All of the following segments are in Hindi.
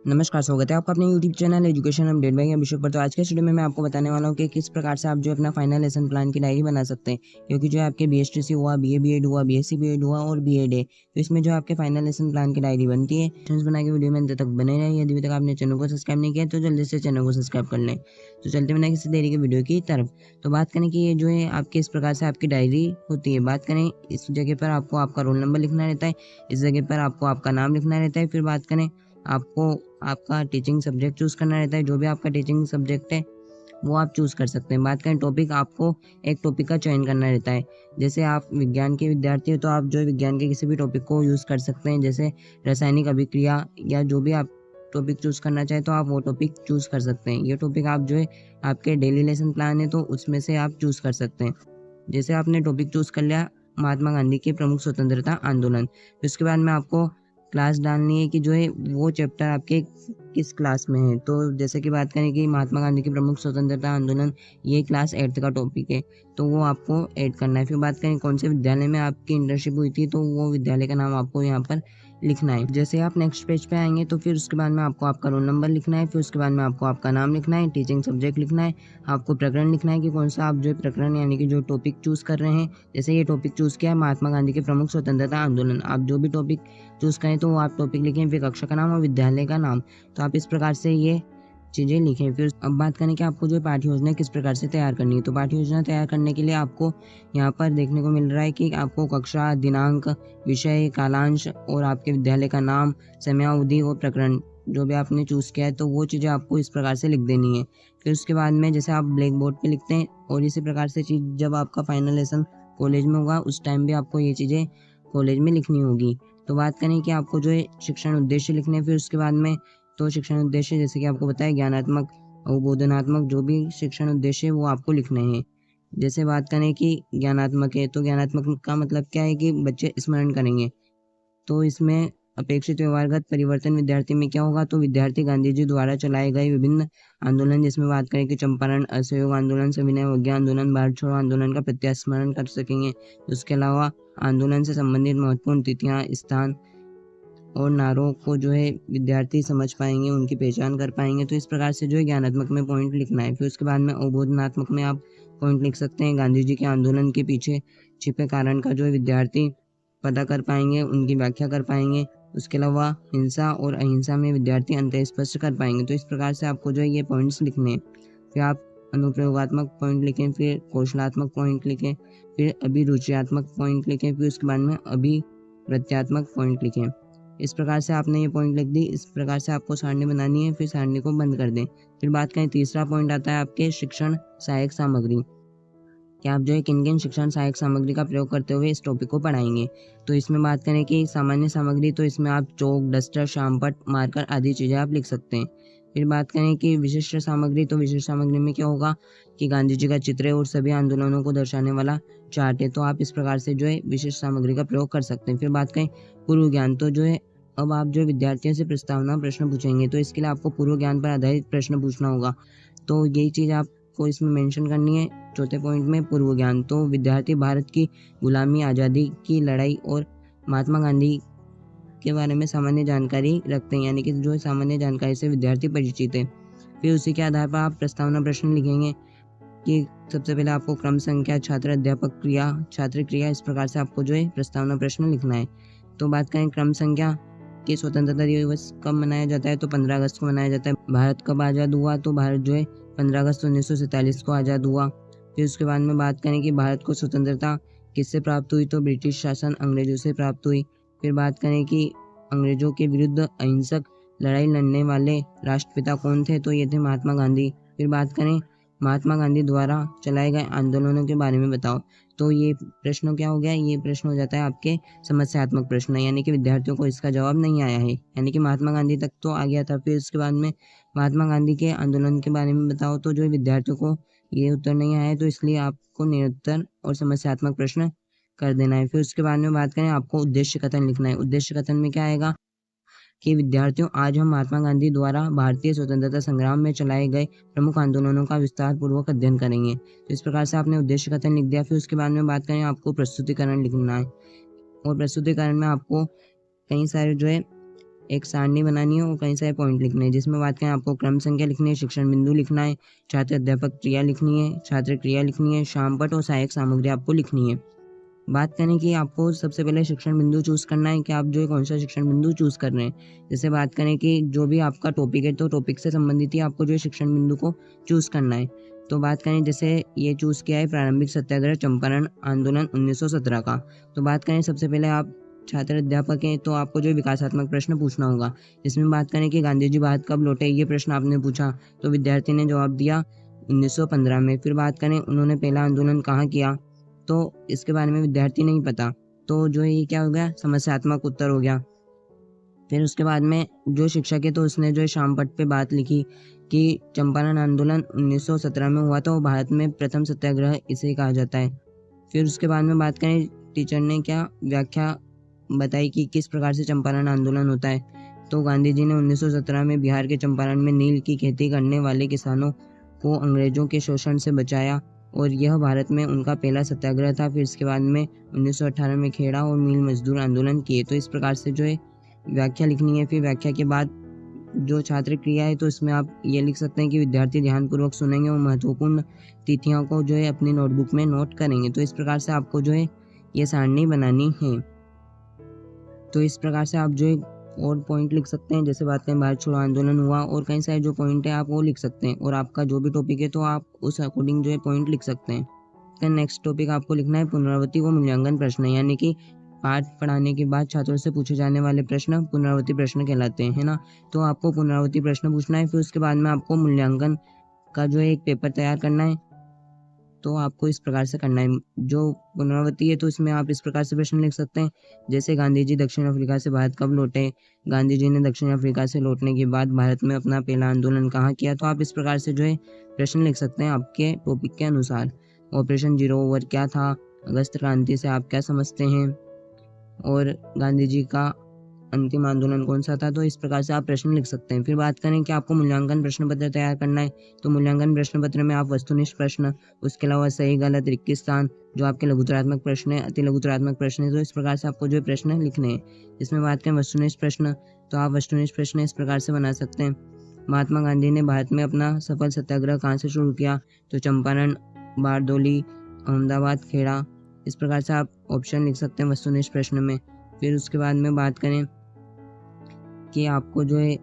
नमस्कार, स्वागत है आपका अपने YouTube channel education update by Abhishek पर। तो आज के वीडियो में मैं आपको बताने वाला हूँ कि किस प्रकार से आप जो अपना फाइनल लेसन प्लान की डायरी बना सकते हैं। क्योंकि जो आपके बीएसटीसी हुआ, बीए बीएड हुआ, बीएससी बीएड हुआ और बीएड है, तो इसमें जो आपके फाइनल लेसन प्लान की डायरी बनती है। बना के वीडियो में अंत तक बने रहे। यदि अभी तक आपने चैनल को सब्सक्राइब नहीं किया तो जल्दी से चैनल को सब्सक्राइब कर लें। तो चलते बिना किसी देरी के वीडियो की तरफ। तो बात करें कि ये जो है आपके इस प्रकार से आपकी डायरी होती है। बात करें, इस जगह पर आपको आपका रोल नंबर लिखना रहता है, इस जगह पर आपको आपका नाम लिखना रहता है। फिर बात करें, आपको आपका टीचिंग सब्जेक्ट चूज़ करना रहता है। जो भी आपका टीचिंग सब्जेक्ट है वो आप चूज़ कर सकते हैं। बात करें टॉपिक, आपको एक टॉपिक का चयन करना रहता है। जैसे आप विज्ञान के विद्यार्थी हो तो आप जो है विज्ञान के किसी भी टॉपिक को यूज़ कर सकते हैं। जैसे रासायनिक अभिक्रिया या जो भी आप टॉपिक चूज़ करना चाहें तो आप वो टॉपिक चूज़ कर सकते हैं। ये टॉपिक आप जो है आपके डेली लेसन प्लान है तो उसमें से आप चूज़ कर सकते हैं। जैसे आपने टॉपिक चूज़ कर लिया महात्मा गांधी के प्रमुख स्वतंत्रता आंदोलन, फिर उसके बाद में आपको क्लास डालनी है कि जो है वो चैप्टर आपके किस क्लास में है। तो जैसे कि बात करें कि महात्मा गांधी के प्रमुख स्वतंत्रता आंदोलन, ये क्लास 8th का टॉपिक है तो वो आपको ऐड करना है। फिर बात करें कौन से विद्यालय में आपकी इंटर्नशिप हुई थी तो वो विद्यालय का नाम आपको यहाँ पर लिखना है। जैसे आप नेक्स्ट पेज पे आएंगे तो फिर उसके बाद में आपको आपका रोल नंबर लिखना है। फिर उसके बाद में आपको आपका नाम लिखना है, टीचिंग सब्जेक्ट लिखना है, आपको प्रकरण लिखना है कि कौन सा आप जो है प्रकरण यानी कि जो टॉपिक चूज़ कर रहे हैं। जैसे ये टॉपिक चूज़ किया है महात्मा गांधी के प्रमुख स्वतंत्रता आंदोलन, आप जो भी टॉपिक चूज़ करें तो वो आप टॉपिक लिखें, फिर कक्षा का नाम और विद्यालय का नाम। तो आप इस प्रकार से ये चीज़ें लिखें। फिर अब बात करें कि आपको जो पाठ्य योजना किस प्रकार से तैयार करनी है। तो पाठ्य योजना तैयार करने के लिए आपको यहाँ पर देखने को मिल रहा है कि आपको कक्षा, दिनांक, विषय, कालांश और आपके विद्यालय का नाम, समयावधि और प्रकरण जो भी आपने चूज़ किया है तो वो चीज़ें आपको इस प्रकार से लिख देनी है। फिर उसके बाद में जैसे आप ब्लैक बोर्ड पे लिखते हैं और इसी प्रकार से चीज़ जब आपका फाइनल लेसन कॉलेज में होगा उस टाइम भी आपको ये चीज़ें कॉलेज में लिखनी होगी। तो बात करें कि आपको जो है शिक्षण उद्देश्य लिखने हैं। फिर उसके बाद में तो शिक्षण उद्देश्य जैसे कि आपको बताया ज्ञानात्मक और बोधनात्मक जो भी शिक्षण उद्देश्य है वो आपको लिखने हैं। जैसे बात करें कि ज्ञानात्मक है तो ज्ञानात्मक का मतलब क्या है कि बच्चे स्मरण करेंगे। तो इसमें अपेक्षित व्यवहारगत परिवर्तन विद्यार्थी में क्या होगा, तो विद्यार्थी गांधी जी द्वारा चलाए गए विभिन्न आंदोलन, जिसमें बात करें कि चंपारण, असहयोग आंदोलन, सविनय अवज्ञा आंदोलन, भारत छोड़ो आंदोलन का प्रत्यास्मरण कर सकेंगे। उसके अलावा आंदोलन से संबंधित महत्वपूर्ण तिथियां, स्थान और नारों को जो है विद्यार्थी समझ पाएंगे, उनकी पहचान कर पाएंगे। तो इस प्रकार से जो है ज्ञानात्मक में पॉइंट लिखना है। फिर उसके बाद में अवबोधनात्मक में आप पॉइंट लिख सकते हैं। गांधी जी के आंदोलन के पीछे छिपे कारण का जो है विद्यार्थी पता कर पाएंगे, उनकी व्याख्या कर पाएंगे। उसके अलावा हिंसा और अहिंसा में विद्यार्थी अंतर स्पष्ट कर पाएंगे। तो इस प्रकार से आपको जो है ये पॉइंट्स लिखने हैं। फिर आप अनुप्रयोगात्मक पॉइंट लिखें, फिर कौशलात्मक पॉइंट लिखें, फिर अभिरुचियात्मक पॉइंट लिखें, फिर उसके बाद में अभिव्यक्त्यात्मक पॉइंट लिखें। इस प्रकार से आपने ये पॉइंट लिख दी। इस प्रकार से आपको सारणी बनानी है, फिर सारणी को बंद कर दें। फिर बात करें, तीसरा पॉइंट आता है आपके शिक्षण सहायक सामग्री, कि आप जो है किन किन शिक्षण सहायक सामग्री का प्रयोग करते हुए इस टॉपिक को पढ़ाएंगे। तो इसमें बात करें कि सामान्य सामग्री, तो इसमें आप चौक, डस्टर, शामपट, मार्कर आदि चीज़ें आप लिख सकते हैं। फिर बात करें कि विशिष्ट सामग्री, तो विशिष्ट सामग्री में क्या होगा कि गांधी जी का चित्र और सभी आंदोलनों को दर्शाने वाला चार्ट है। तो आप इस प्रकार से जो है विशिष्ट सामग्री का प्रयोग कर सकते हैं। फिर बात करें पूर्व ज्ञान, तो जो है अब आप जो विद्यार्थियों से प्रस्तावना प्रश्न पूछेंगे तो इसके लिए आपको पूर्व ज्ञान पर आधारित प्रश्न पूछना होगा। तो यही चीज़ आपको इसमें मेंशन करनी है। चौथे पॉइंट में पूर्व ज्ञान, तो विद्यार्थी भारत की गुलामी, आज़ादी की लड़ाई और महात्मा गांधी के बारे में सामान्य जानकारी रखते हैं, यानी कि जो सामान्य जानकारी से विद्यार्थी परिचित है। फिर उसी के आधार पर आप प्रस्तावना प्रश्न लिखेंगे कि सबसे पहले आपको क्रम संख्या, छात्र अध्यापक क्रिया, छात्र क्रिया, इस प्रकार से आपको जो है प्रस्तावना प्रश्न लिखना है। तो बात करें क्रम संख्या कि स्वतंत्रता दिवस कब मनाया जाता है, तो 15 अगस्त को मनाया जाता है। भारत कब आज़ाद हुआ, तो भारत जो है 15 अगस्त 1947 को आज़ाद हुआ। फिर उसके बाद में बात करें कि भारत को स्वतंत्रता किससे प्राप्त हुई, तो ब्रिटिश शासन अंग्रेजों से प्राप्त हुई। फिर बात करें कि अंग्रेजों के विरुद्ध अहिंसक लड़ाई लड़ने वाले राष्ट्रपिता कौन थे, तो ये थे महात्मा गांधी। फिर बात करें महात्मा गांधी द्वारा चलाए गए आंदोलनों के बारे में बताओ। तो ये प्रश्न क्या हो गया, ये प्रश्न हो जाता है आपके समस्यात्मक प्रश्न, यानी कि विद्यार्थियों को इसका जवाब नहीं आया है, यानी कि महात्मा गांधी तक तो आ गया था। फिर उसके बाद में महात्मा गांधी के आंदोलन के बारे में बताओ, तो जो विद्यार्थियों को ये उत्तर नहीं आया है तो इसलिए आपको निरुत्तर और समस्यात्मक प्रश्न कर देना है। फिर उसके बाद में बात करें, आपको उद्देश्य कथन लिखना है। उद्देश्य कथन में क्या आएगा कि विद्यार्थियों, आज हम महात्मा गांधी द्वारा भारतीय स्वतंत्रता संग्राम में चलाए गए प्रमुख आंदोलनों का विस्तार पूर्वक अध्ययन करेंगे। तो इस प्रकार से आपने उद्देश्य कथन लिख दिया। फिर उसके बाद में बात करें, आपको प्रस्तुतिकरण लिखना है और प्रस्तुतिकरण में आपको कई सारे जो है एक सारणी बनानी है और कई सारे पॉइंट लिखने हैं, जिसमें बात करें आपको क्रम संख्या लिखनी है, शिक्षण बिंदु लिखना है, छात्र अध्यापक क्रिया लिखनी है, छात्र क्रिया लिखनी है, शामपट और सहायक सामग्री आपको लिखनी है। बात करें कि आपको सबसे पहले शिक्षण बिंदु चूज़ करना है कि आप जो है कौन सा शिक्षण बिंदु चूज़ कर रहे हैं। जैसे बात करें कि जो भी आपका टॉपिक है तो टॉपिक से संबंधित ही आपको जो है शिक्षण बिंदु को चूज़ करना है। तो बात करें जैसे ये चूज़ किया है प्रारंभिक सत्याग्रह चंपारण आंदोलन 1917 का। तो बात करें सबसे पहले आप छात्र अध्यापक हैं तो आपको जो है विकासात्मक प्रश्न पूछना होगा। इसमें बात करें कि गांधी जी भारत कब लौटे, ये प्रश्न आपने पूछा तो विद्यार्थी ने जवाब दिया 1915 में। फिर बात करें उन्होंने पहला आंदोलन कहाँ किया, तो इसके बारे में विद्यार्थी नहीं पता, तो जो है ये क्या हो गया, समस्यात्मक उत्तर हो गया। फिर उसके बाद में जो शिक्षक है तो उसने जो है शामपट पे बात लिखी कि चंपारण आंदोलन 1917 में हुआ था और भारत में प्रथम सत्याग्रह इसे कहा जाता है। फिर उसके बाद में बात करें टीचर ने क्या व्याख्या बताई कि किस प्रकार से चंपारण आंदोलन होता है। तो गांधी जी ने 1917 में बिहार के चंपारण में नील की खेती करने वाले किसानों को अंग्रेजों के शोषण से बचाया और यह भारत में उनका पहला सत्याग्रह था। फिर इसके बाद में 1918 में खेड़ा और मील मजदूर आंदोलन किए। तो इस प्रकार से जो है व्याख्या लिखनी है। फिर व्याख्या के बाद जो छात्र क्रिया है तो इसमें आप ये लिख सकते हैं कि विद्यार्थी ध्यानपूर्वक सुनेंगे और महत्वपूर्ण तिथियों को जो है अपनी नोटबुक में नोट करेंगे। तो इस प्रकार से आपको जो है ये सारणी बनानी है। तो इस प्रकार से आप जो है और पॉइंट लिख सकते हैं। जैसे बात करें भारत छोड़ो आंदोलन हुआ और कई सारे जो पॉइंट है आप वो लिख सकते हैं और आपका जो भी टॉपिक है तो आप उस अकॉर्डिंग जो है पॉइंट लिख सकते हैं। फिर नेक्स्ट टॉपिक आपको लिखना है पुनरावृत्ति व मूल्यांकन प्रश्न, यानी कि पाठ पढ़ाने के बाद छात्रों से पूछे जाने वाले प्रश्न पुनरावृत्ति प्रश्न कहलाते हैं, है ना। तो आपको पुनरावृत्ति प्रश्न पूछना है। फिर उसके बाद में आपको मूल्यांकन का जो है एक पेपर तैयार करना है। तो आपको इस प्रकार से करना है। जो पुनरावृत्ति है तो इसमें आप इस प्रकार से प्रश्न लिख सकते हैं, जैसे गांधी जी दक्षिण अफ्रीका से भारत कब लौटे, गांधी जी ने दक्षिण अफ्रीका से लौटने के बाद भारत में अपना पहला आंदोलन कहाँ किया। तो आप इस प्रकार से जो है प्रश्न लिख सकते हैं आपके टॉपिक के अनुसार। ऑपरेशन जीरो ओवर क्या था, अगस्त क्रांति से आप क्या समझते हैं, और गांधी जी का अंतिम आंदोलन कौन सा था। तो इस प्रकार से आप प्रश्न लिख सकते हैं। फिर बात करें कि आपको मूल्यांकन प्रश्न पत्र तैयार करना है। तो मूल्यांकन प्रश्न पत्र में आप वस्तुनिष्ठ प्रश्न, उसके अलावा सही गलत रिक्त स्थान, जो आपके लघुतरात्मक प्रश्न है, अति लघुतरात्मक प्रश्न है, तो इस प्रकार से आपको जो प्रश्न लिखने हैं। इसमें बात करें वस्तुनिष्ठ प्रश्न तो आप वस्तुनिष्ठ प्रश्न इस प्रकार से बना सकते हैं। महात्मा गांधी ने भारत में अपना सफल सत्याग्रह कहाँ से शुरू किया, तो चंपारण, बारदोली, अहमदाबाद, खेड़ा। इस प्रकार से आप ऑप्शन लिख सकते हैं वस्तुनिष्ठ प्रश्न में। फिर उसके बाद में बात करें कि आपको जो है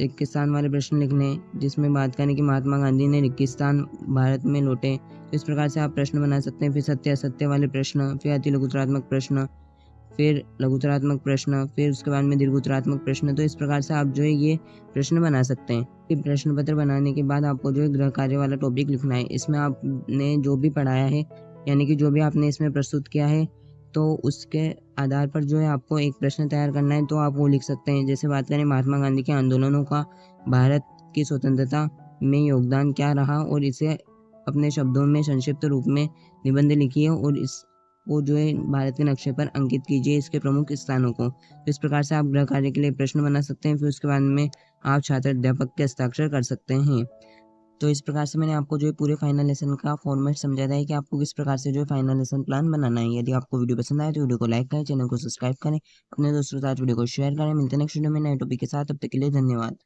रेगिस्तान वाले प्रश्न लिखने हैं, जिसमें बात करें कि महात्मा गांधी ने रेगिस्तान भारत में लौटे। तो इस प्रकार से आप प्रश्न बना सकते हैं। फिर सत्य असत्य वाले प्रश्न, फिर अति लघुतरात्मक प्रश्न, फिर लघुतरात्मक प्रश्न, फिर उसके बाद में दीर्घोत्तरात्मक प्रश्न। तो इस प्रकार से आप जो है ये प्रश्न बना सकते हैं। फिर प्रश्न पत्र बनाने के बाद आपको जो है गृह कार्य वाला टॉपिक लिखना है। इसमें आपने जो भी पढ़ाया है, यानी कि जो भी आपने इसमें प्रस्तुत किया है, तो उसके आधार पर जो है आपको एक प्रश्न तैयार करना है। तो आप वो लिख सकते हैं। जैसे बात करें महात्मा गांधी के आंदोलनों का भारत की स्वतंत्रता में योगदान क्या रहा, और इसे अपने शब्दों में संक्षिप्त रूप में निबंध लिखिए और इसको जो है भारत के नक्शे पर अंकित कीजिए, इसके प्रमुख स्थानों को। तो इस प्रकार से आप गृह कार्य के लिए प्रश्न बना सकते हैं। फिर उसके बाद में आप छात्र अध्यापक के हस्ताक्षर कर सकते हैं। तो इस प्रकार से मैंने आपको जो है पूरे फाइनल लेसन का फॉर्मेट समझा था कि आपको किस प्रकार से जो है फाइनल लेसन प्लान बनाना है। यदि आपको वीडियो पसंद आए तो वीडियो को लाइक करें, चैनल को सब्सक्राइब करें, अपने दोस्तों के साथ वीडियो को शेयर करें। मिलते हैं नेक्स्ट वीडियो में नए टॉपिक के साथ। तब तक के लिए धन्यवाद।